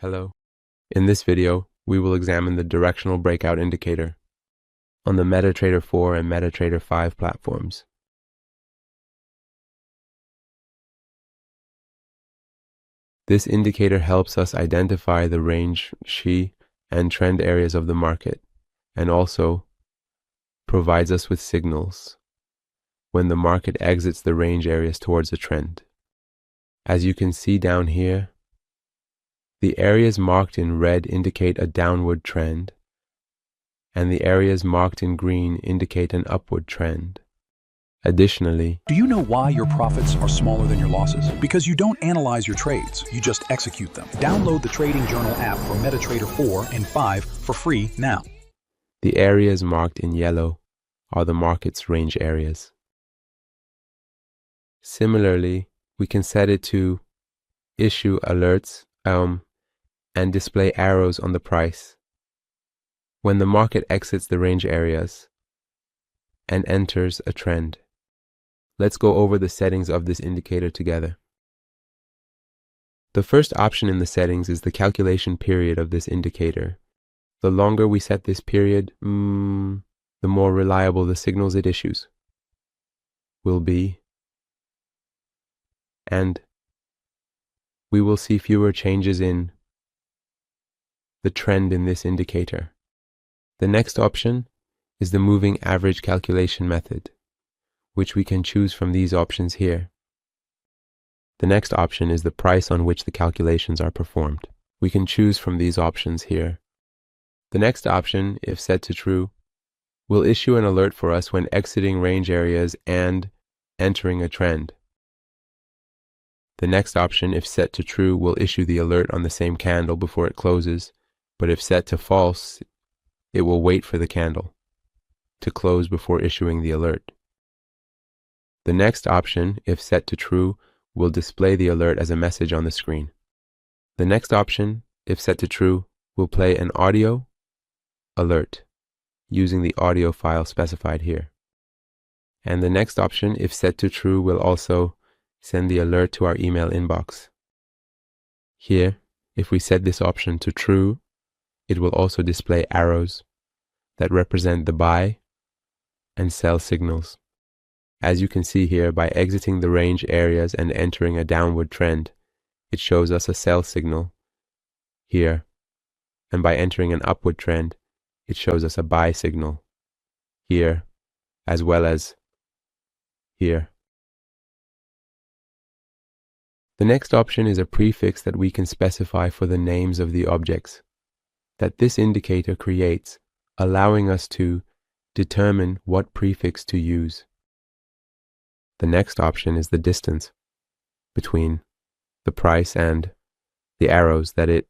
Hello. In this video, we will examine the Directional Breakout Indicator on the MetaTrader 4 and MetaTrader 5 platforms. This indicator helps us identify the range, and trend areas of the market, and also provides us with signals when the market exits the range areas towards a trend. As you can see down here, the areas marked in red indicate a downward trend, and the areas marked in green indicate an upward trend. Additionally, do you know why your profits are smaller than your losses? Because you don't analyze your trades, you just execute them. Download the Trading Journal app for MetaTrader 4 and 5 for free now. the areas marked in yellow are the market's range areas. Similarly, we can set it to issue alerts and display arrows on the price when the market exits the range areas and enters a trend. Let's go over the settings of this indicator together. The first option in the settings is the calculation period of this indicator. The longer we set this period, the more reliable the signals it issues will be, and we will see fewer changes in the trend in this indicator. The next option is the moving average calculation method, which we can choose from these options here. The next option is the price on which the calculations are performed. We can choose from these options here. The next option, if set to true, will issue an alert for us when exiting range areas and entering a trend. The next option, if set to true, will issue the alert on the same candle before it closes, but if set to false, it will wait for the candle to close before issuing the alert. The next option, if set to true, will display the alert as a message on the screen. The next option, if set to true, will play an audio alert using the audio file specified here. And the next option, if set to true, will also send the alert to our email inbox. Here, if we set this option to true, it will also display arrows that represent the buy and sell signals. As you can see here, by exiting the range areas and entering a downward trend, it shows us a sell signal here, and by entering an upward trend, it shows us a buy signal here, as well as here. The next option is a prefix that we can specify for the names of the objects that this indicator creates, allowing us to determine what prefix to use. The next option is the distance between the price and the arrows that it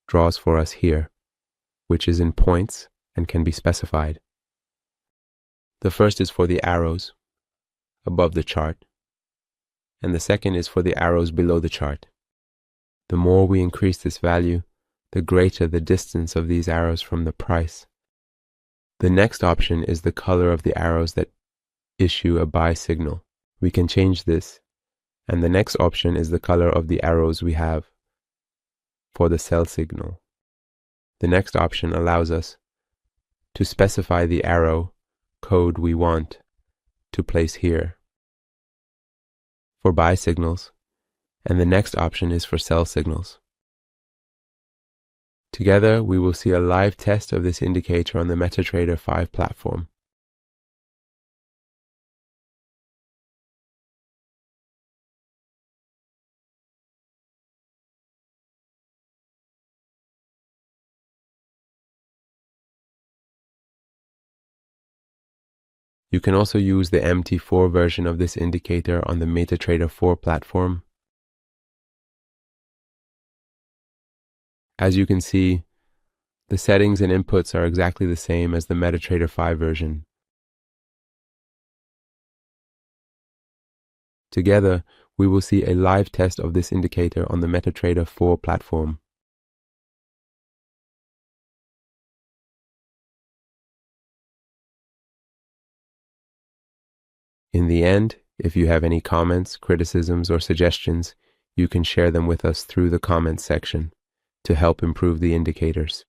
draws for us here, which is in points and can be specified. The first is for the arrows above the chart, and the second is for the arrows below the chart. The more we increase this value, the greater the distance of these arrows from the price. The next option is the color of the arrows that issue a buy signal. We can change this, and the next option is the color of the arrows we have for the sell signal. The next option allows us to specify the arrow code we want to place here for buy signals, and the next option is for sell signals. Together, we will see a live test of this indicator on the MetaTrader 5 platform. You can also use the MT4 version of this indicator on the MetaTrader 4 platform. As you can see, the settings and inputs are exactly the same as the MetaTrader 5 version. Together, we will see a live test of this indicator on the MetaTrader 4 platform. In the end, if you have any comments, criticisms, or suggestions, you can share them with us through the comments section. to help improve the indicators.